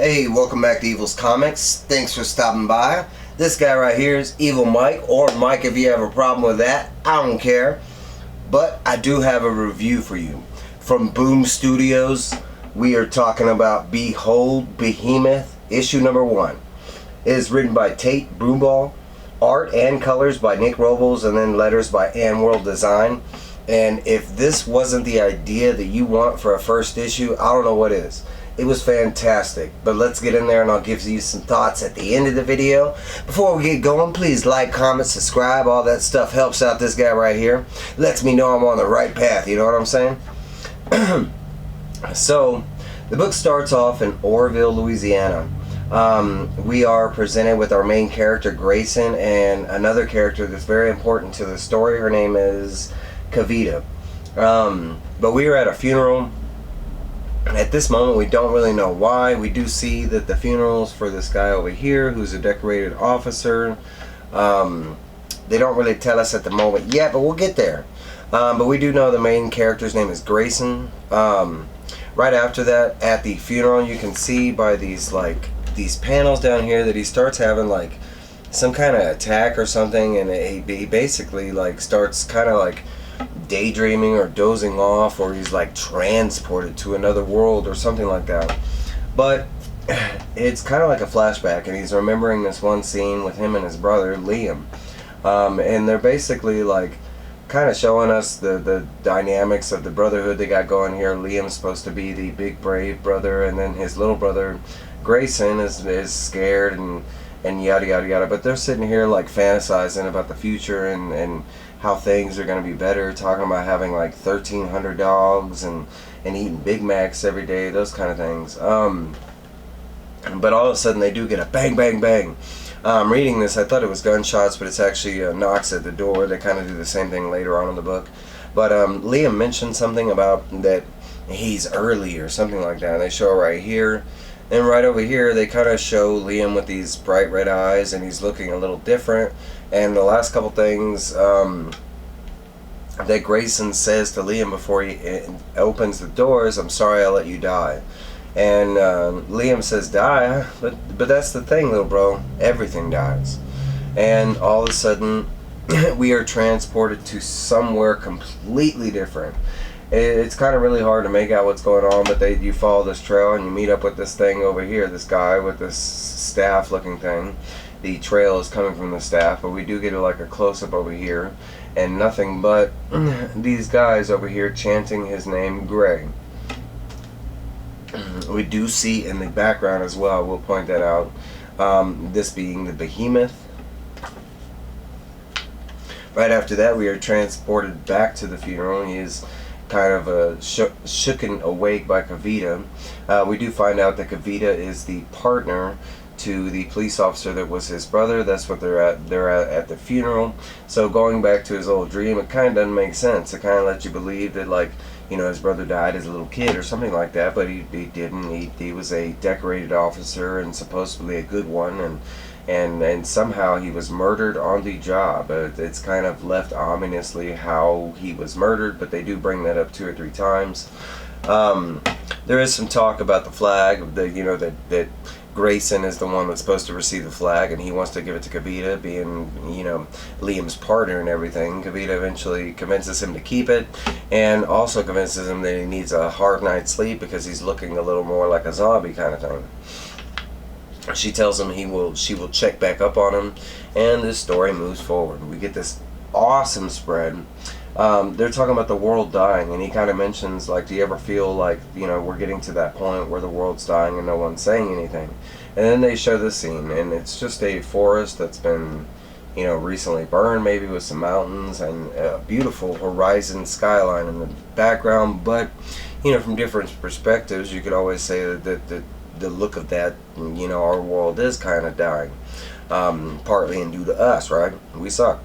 Hey, welcome back to Evil's Comics. Thanks for stopping by. This guy right here is Evil Mike, or Mike if you have a problem with that. I don't care. But I do have a review for you. From Boom Studios, we are talking about Behold, Behemoth, issue number 1. It is written by Tate, Brombal, art and colors by Nick Robles, and then letters by AndWorld Design. And if this wasn't the idea that you want for a first issue, I don't know what is. It was fantastic, but let's get in there and I'll give you some thoughts at the end of the video. Before we get going, please like, comment, subscribe. All that stuff helps out this guy right here. Lets me know I'm on the right path, you know what I'm saying? So, the book starts off in Orville, Louisiana. We are presented with our main character, Grayson, and another character that's very important to the story. Her name is Kavita. But we are at a funeral. At this moment, we don't really know why. We do see that the funeral's for this guy over here, who's a decorated officer. They don't really tell us at the moment yet, but we'll get there. But we do know the main character's name is Grayson. Right after that, at the funeral, you can see by these panels down here that he starts having like some kind of attack or something, and he basically like starts kind of like daydreaming or dozing off, or he's like transported to another world or something like that. But it's kind of like a flashback, and he's remembering this one scene with him and his brother Liam, and they're basically like kind of showing us the dynamics of the brotherhood they got going here. Liam's supposed to be the big brave brother, and then his little brother Grayson is scared and yada yada yada. But they're sitting here like fantasizing about the future and how things are going to be better, talking about having like 1,300 dogs and eating Big Macs every day, those kind of things. But all of a sudden they do get a bang bang bang. Reading this, I thought it was gunshots, but it's actually knocks at the door. They kind of do the same thing later on in the book. But Liam mentioned something about that he's early or something like that, and they show right here. And right over here, they kind of show Liam with these bright red eyes, and he's looking a little different. And the last couple things that Grayson says to Liam before he opens the doors, "I'm sorry I let you die." And Liam says, "Die?" But that's the thing, little bro. Everything dies. And all of a sudden, we are transported to somewhere completely different. It's kind of really hard to make out what's going on, but you follow this trail and you meet up with this thing over here, this guy with this staff looking thing. The trail is coming from the staff, but we do get like a close-up over here, and nothing but these guys over here chanting his name, Gray. We do see in the background as well, we'll point that out, this being the Behemoth. Right after that, we are transported back to the funeral. He is kind of shooken awake by Kavita. We do find out that Kavita is the partner to the police officer that was his brother. That's what they're at the funeral. So going back to his old dream, it kind of doesn't make sense. It kind of lets you believe that, like, you know, his brother died as a little kid or something like that, but he didn't. He was a decorated officer and supposedly a good one, and somehow he was murdered on the job. It's kind of left ominously how he was murdered, but they do bring that up 2 or 3 times. There is some talk about the flag, that Grayson is the one that's supposed to receive the flag, and he wants to give it to Kavita, being, you know, Liam's partner and everything. Kavita eventually convinces him to keep it, and also convinces him that he needs a hard night's sleep because he's looking a little more like a zombie kind of thing. She tells him she will check back up on him, and this story moves forward. We get this awesome spread. They're talking about the world dying, and he kind of mentions, like, do you ever feel like, you know, we're getting to that point where the world's dying and no one's saying anything? And then they show this scene, and it's just a forest that's been, you know, recently burned, maybe with some mountains and a beautiful horizon skyline in the background. But, you know, from different perspectives, you could always say that the look of that, you know, our world is kind of dying, partly and due to us, right? We suck.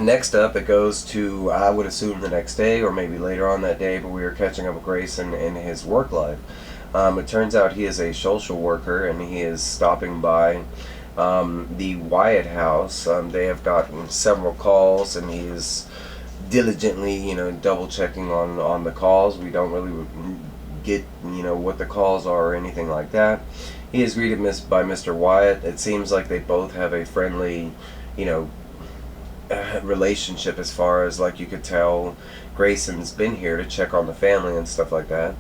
Next up, it goes to, I would assume, the next day or maybe later on that day, but we were catching up with Grayson in his work life. It turns out he is a social worker, and he is stopping by the Wyatt house. They have gotten several calls, and he is diligently, double checking on the calls. We don't really get, what the calls are or anything like that. He is greeted by Mr. Wyatt. It seems like they both have a friendly, relationship, as far as, like, you could tell Grayson's been here to check on the family and stuff like that.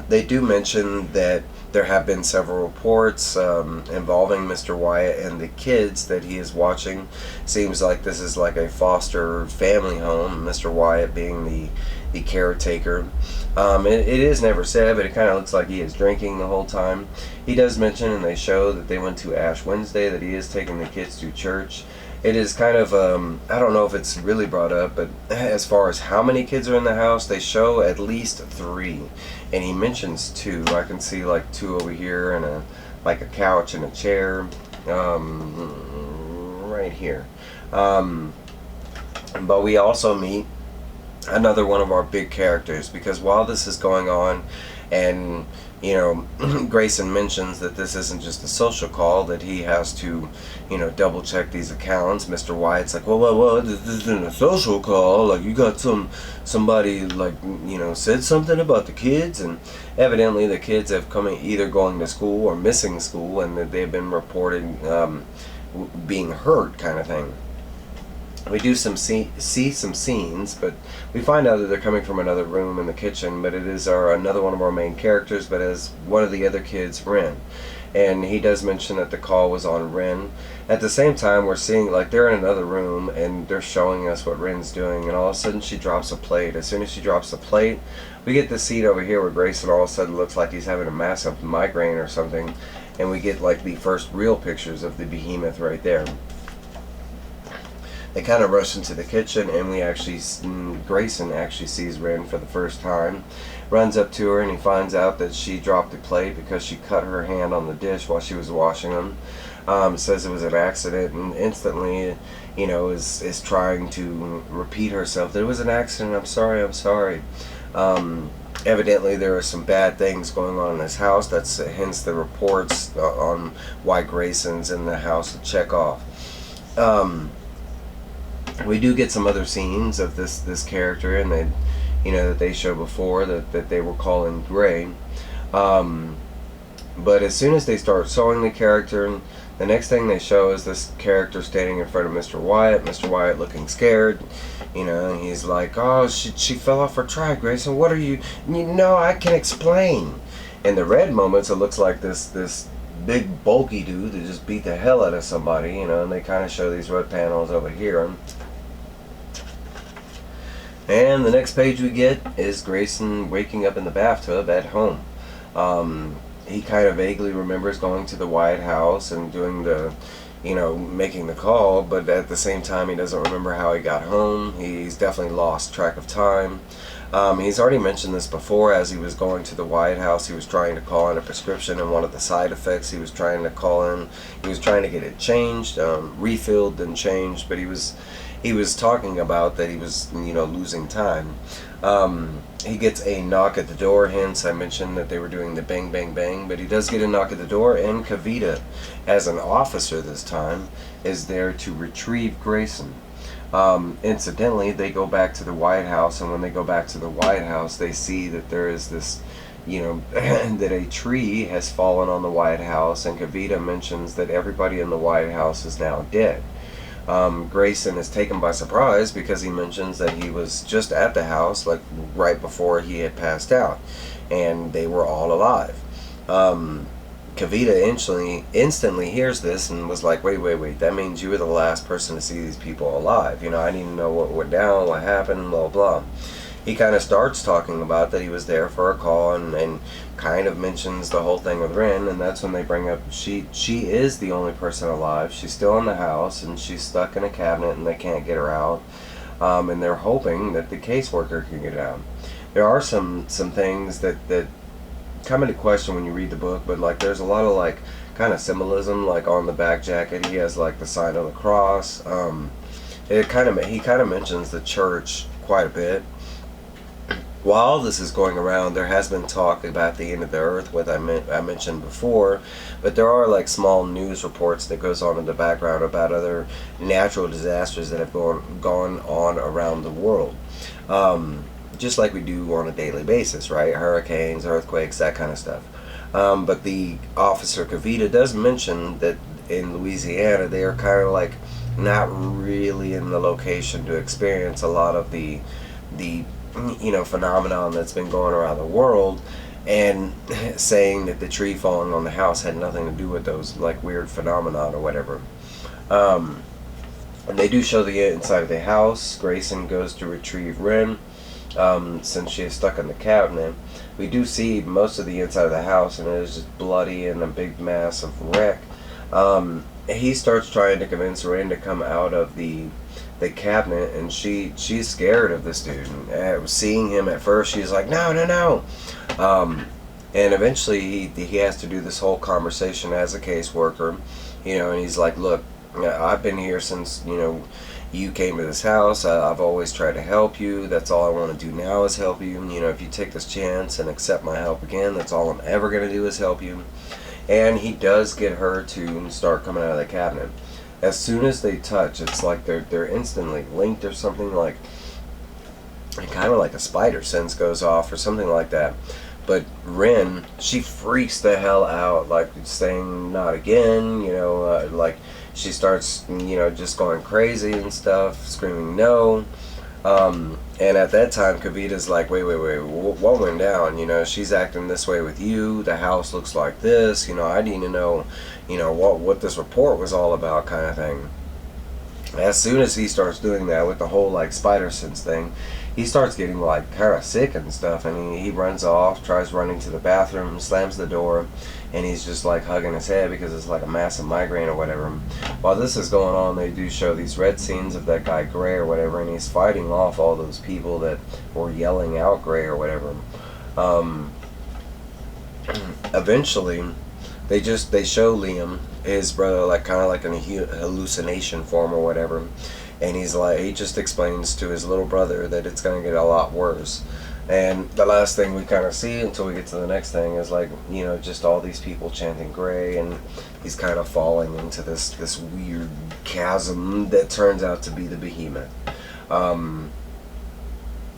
They do mention that there have been several reports involving Mr. Wyatt and the kids that he is watching. Seems like this is like a foster family home, Mr. Wyatt being the caretaker. It is never said, but it kind of looks like he is drinking the whole time. He does mention, and they show that they went to Ash Wednesday, that he is taking the kids to church. It is kind of, I don't know if it's really brought up, but as far as how many kids are in the house, they show at least 3. And he mentions 2. I can see like 2 over here, and a couch and a chair right here. But we also meet another one of our big characters, because while this is going on, and Grayson mentions that this isn't just a social call, that he has to double check these accounts. Mr. Wyatt's like, well, this isn't a social call, like, you got somebody like said something about the kids, and evidently the kids have come either going to school or missing school, and that they've been reported being hurt, kind of thing. We do see some scenes, but we find out that they're coming from another room in the kitchen, but it is another one of our main characters, but as one of the other kids, Ren. And he does mention that the call was on Ren. At the same time, we're seeing, like, they're in another room, and they're showing us what Ren's doing, and all of a sudden she drops a plate. As soon as she drops the plate, we get the scene over here where Grayson all of a sudden looks like he's having a massive migraine or something, and we get, like, the first real pictures of the Behemoth right there. They kind of rush into the kitchen, and Grayson actually sees Ren for the first time. Runs up to her, and he finds out that she dropped the plate because she cut her hand on the dish while she was washing them. Says it was an accident, and instantly, is trying to repeat herself. That it was an accident. I'm sorry. Evidently, there are some bad things going on in this house. That's hence the reports on why Grayson's in the house to check off. We do get some other scenes of this character, and that they show before that they were calling Gray. But as soon as they start showing the character, the next thing they show is this character standing in front of Mr. Wyatt. Mr. Wyatt looking scared. And he's like, "Oh, she fell off her track, Grayson. What are you? I can explain." In the red moments, it looks like this big bulky dude that just beat the hell out of somebody. And they kind of show these red panels over here. And the next page we get is Grayson waking up in the bathtub at home. He kind of vaguely remembers going to the White House and doing making the call, but at the same time he doesn't remember how he got home. He's definitely lost track of time. He's already mentioned this before. As he was going to the White House, he was trying to call in a prescription, and one of the side effects he was trying to call in, he was trying to get it changed, refilled and changed, but he was talking about that he was, losing time. He gets a knock at the door, hence I mentioned that they were doing the bang, bang, bang, but he does get a knock at the door, and Kavita, as an officer this time, is there to retrieve Grayson. Incidentally, they go back to the White House, and when they go back to the White House, they see that there is this, that a tree has fallen on the White House, and Kavita mentions that everybody in the White House is now dead. Grayson is taken by surprise because he mentions that he was just at the house, like right before he had passed out, and they were all alive. Kavita instantly hears this and was like, wait, that means you were the last person to see these people alive. I need to know what went down, what happened, blah, blah. He kind of starts talking about that he was there for a call, and kind of mentions the whole thing with Ren, and that's when they bring up she is the only person alive. She's still in the house, and she's stuck in a cabinet, and they can't get her out. And they're hoping that the caseworker can get out. There are some things that come into question when you read the book, but like there's a lot of like kind of symbolism, like on the back jacket he has like the sign of the cross. He kind of mentions the church quite a bit. While this is going around, there has been talk about the end of the earth, what I mentioned before, but there are like small news reports that goes on in the background about other natural disasters that have gone on around the world. just like we do on a daily basis, right? Hurricanes, earthquakes, that kind of stuff. But the officer Kavita does mention that in Louisiana they are kind of like not really in the location to experience a lot of the phenomenon that's been going around the world, and saying that the tree falling on the house had nothing to do with those like weird phenomenon or whatever. And they do show the inside of the house. Grayson goes to retrieve Ren, since she is stuck in the cabinet. We do see most of the inside of the house, and it is just bloody and a big mass of wreck. He starts trying to convince Ren to come out of the cabinet, and she's scared of this dude. And seeing him at first, she's like, no, no, no. And eventually he has to do this whole conversation as a caseworker, and he's like, look, I've been here since, you came to this house. I've always tried to help you. That's all I want to do now is help you. If you take this chance and accept my help again, that's all I'm ever going to do is help you. And he does get her to start coming out of the cabinet. As soon as they touch, it's like they're instantly linked or something, like kind of like a spider sense goes off or something like that. But Ren, she freaks the hell out, like saying not again, like she starts, just going crazy and stuff, screaming no. And at that time, Kavita's like, wait, what went down? She's acting this way with you. The house looks like this. I need to know, what this report was all about, kind of thing. As soon as he starts doing that with the whole like spider sense thing, he starts getting like kind of sick and stuff, and he runs off, tries running to the bathroom, slams the door, and he's just like hugging his head because it's like a massive migraine or whatever. While this is going on, they do show these red scenes of that guy Gray or whatever, and he's fighting off all those people that were yelling out Gray or whatever. Eventually, they show Liam, his brother, like kind of like in a hallucination form or whatever, and he just explains to his little brother that it's going to get a lot worse. And the last thing we kind of see until we get to the next thing is like, just all these people chanting Gray, and he's kind of falling into this weird chasm that turns out to be the Behemoth.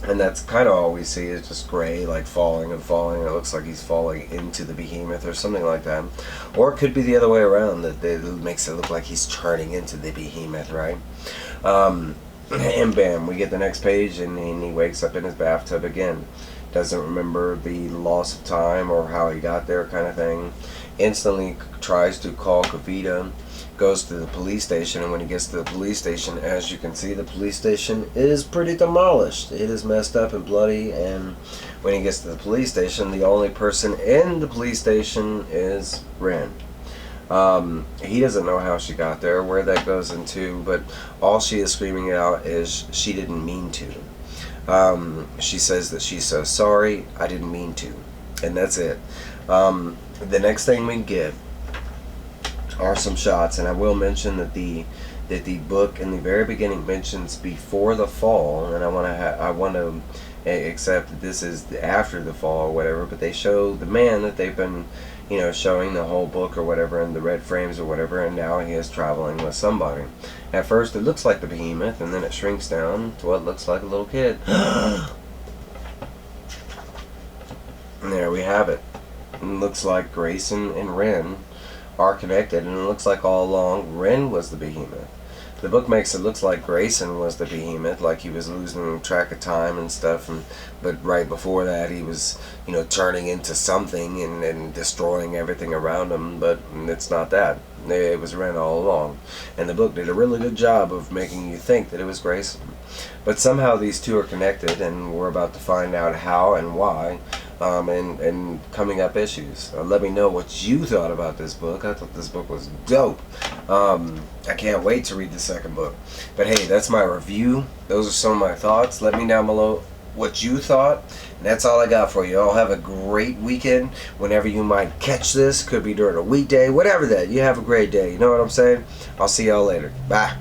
And that's kind of all we see is just Gray like falling and falling. It looks like he's falling into the Behemoth or something like that. Or it could be the other way around, that it makes it look like he's turning into the Behemoth, right? And bam, we get the next page, and he wakes up in his bathtub again. Doesn't remember the loss of time or how he got there, kind of thing. Instantly tries to call Kavita, goes to the police station, and when he gets to the police station, as you can see, the police station is pretty demolished. It is messed up and bloody, and when he gets to the police station, the only person in the police station is Ren. He doesn't know how she got there, where that goes into, but all she is screaming out is she didn't mean to. She says that she's so sorry, I didn't mean to, and that's it. The next thing we get are some shots, and I will mention that the book in the very beginning mentions before the fall, and I want to accept that this is after the fall or whatever, but they show the man that they've been showing the whole book or whatever in the red frames or whatever, and now he is traveling with somebody. At first it looks like the Behemoth, and then it shrinks down to what looks like a little kid. And there we have it. It looks like Grayson and Ren are connected, and it looks like all along Ren was the Behemoth. The book makes it look like Grayson was the Behemoth, like he was losing track of time and stuff, but right before that he was, turning into something and destroying everything around him, but it's not that. It was Ren all along. And the book did a really good job of making you think that it was Grayson. But somehow these two are connected, and we're about to find out how and why. And coming up issues. Let me know what you thought about this book. I thought this book was dope. I can't wait to read the second book. But hey, that's my review. Those are some of my thoughts. Let me down below what you thought. And that's all I got for you. All have a great weekend whenever you might catch this. Could be during a weekday, whatever that. You have a great day. You know what I'm saying? I'll see y'all later. Bye.